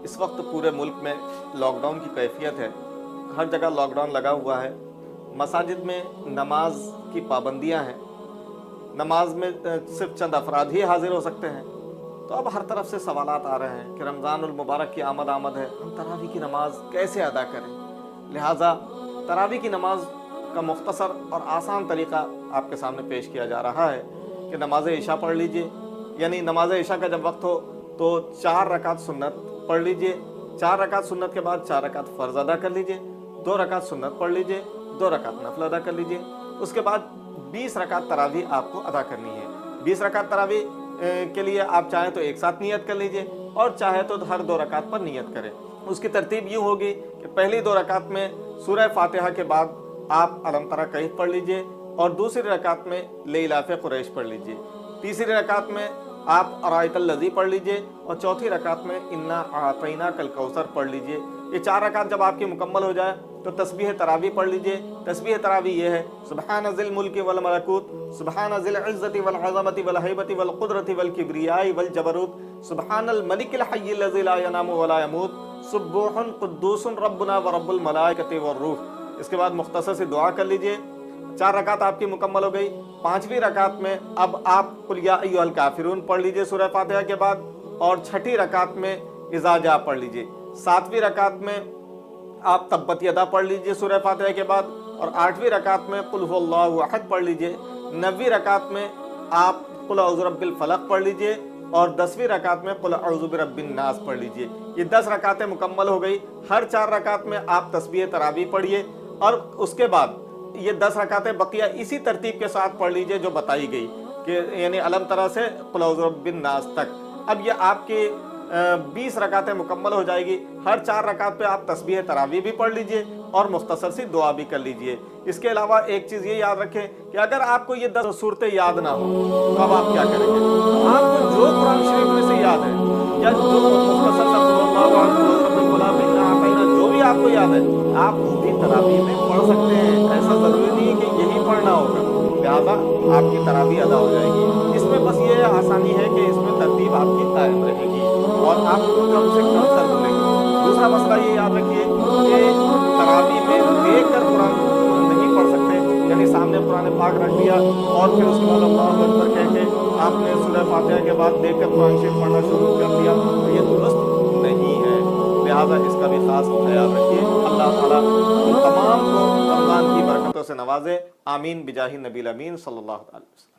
اس وقت پورے ملک میں لاک ڈاؤن کی کیفیت ہے، ہر جگہ لاک ڈاؤن لگا ہوا ہے، مساجد میں نماز کی پابندیاں ہیں، نماز میں صرف چند افراد ہی حاضر ہو سکتے ہیں۔ تو اب ہر طرف سے سوالات آ رہے ہیں کہ رمضان المبارک کی آمد ہے، ہم تراویح کی نماز کیسے ادا کریں؟ لہٰذا تراویح کی نماز کا مختصر اور آسان طریقہ آپ کے سامنے پیش کیا جا رہا ہے کہ نماز عشاء پڑھ لیجئے، یعنی نماز عشاء کا جب وقت ہو تو 4 رکعت سنت پڑھ لیجئے، 4 رکعت سنت کے بعد 4 رکعت فرض ادا کر لیجئے، 2 رکعت سنت پڑھ لیجئے، 2 رکعت نفل ادا کر لیجئے، اس کے بعد 20 رکعت تراویح آپ کو ادا کرنی ہے۔ 20 رکعت تراویح کے لیے آپ چاہیں تو ایک ساتھ نیت کر لیجئے اور چاہے تو ہر 2 رکعت پر نیت کریں۔ اس کی ترتیب یوں ہوگی کہ پہلی 2 رکعت میں سورہ فاتحہ کے بعد آپ الم تری کیف پڑھ لیجئے اور دوسری رکعت میں لإلاف قریش پڑھ لیجئے، تیسری رکعت میں آپ ارائیت الذی پڑھ لیجئے اور چوتھی رکعت میں انا اعطیناک الکوثر پڑھ لیجئے۔ یہ 4 رکعت جب آپ کی مکمل ہو جائے تو تسبیح تراویح پڑھ لیجئے۔ تسبیح تراویح یہ ہے: سبحان ذی الملک والملکوت، سبحان ذی العزت والعظمت والہیبت والقدرت والکبریاء والجبروت، سبحان الملک الحی الذی لا ینام ولا یموت، سبوح قدوس ربنا ورب الملائکۃ والروح۔ اس کے بعد مختصر سی دعا کر لیجئے۔ 4 رکعت آپ کی مکمل ہو گئی۔ 5ویں رکعت میں اب آپ قل یا ایھا الکافرون پڑھ لیجئے سورہ فاتحہ کے بعد، اور 6ٹھی رکعت میں اذا جاء پڑھ لیجئے۔ 7ویں رکعت میں آپ تبت یدا پڑھ لیجئے سورہ فاتحہ کے بعد، اور 8ویں رکعت میں قل ھو اللہ احد پڑھ لیجئے۔ 9ویں رکعت میں آپ قل اعوذ برب الفلق پڑھ لیجئے اور 10ویں رکعت میں قل اعوذ برب الناس پڑھ لیجئے۔ یہ 10 رکعتیں مکمل ہو گئی۔ ہر 4 رکعت میں آپ تسبیح تراویح پڑھیے اور اس کے بعد یہ 10 رکعتیں بقیہ اسی ترتیب کے ساتھ پڑھ لیجئے جو بتائی گئی، کہ یعنی الم تری سے قل اعوذ برب الناس تک۔ اب یہ آپ کی 20 رکعتیں مکمل ہو جائے گی۔ ہر 4 رکعت پہ آپ تسبیح تراویح بھی پڑھ لیجئے اور مختصر سی دعا بھی کر لیجئے۔ اس کے علاوہ ایک چیز یہ یاد رکھیں کہ اگر آپ کو یہ 10 صورتیں یاد نہ ہو تو اب آپ کیا کریں گے؟ آپ کو جو قرآن شریف میں سے یاد ہے یا جو مختصر سا قل اللہ احد رب الفلق انا اعطیناک جو بھی آپ کو یاد ہے، آپ وہ بھی تراویح میں پڑھ سکتے ہیں۔ ایسا ضروری نہیں ہے کہ یہی پڑھنا ہوگا، لہٰذا آپ کی تراویح ادا ہو جائے گی۔ اس میں بس یہ آسانی ہے کہ اس میں ترتیب آپ کی قائم رہے گی اور آپ کم سے کم تر بولیں گے۔ دوسرا مسئلہ یہ یاد رکھیے کہ تراویح میں دیکھ کر قرآن نہیں پڑھ سکتے، یعنی سامنے قرآن پاک رکھ دیا اور پھر اس کے بعد اللہ اکبر کہہ کے آپ نے سورہ فاتحہ کے بعد دیکھ کر قرآن شریف پڑھنا شروع کر دیا تو یہ درست نہیں ہے، لہٰذا اس کا بھی خاص خیال رکھیے۔ اللہ تعالیٰ ہم تمام کو رمضان کی برکتوں سے نوازے، آمین بجاہ نبی الامین صلی اللہ علیہ وسلم۔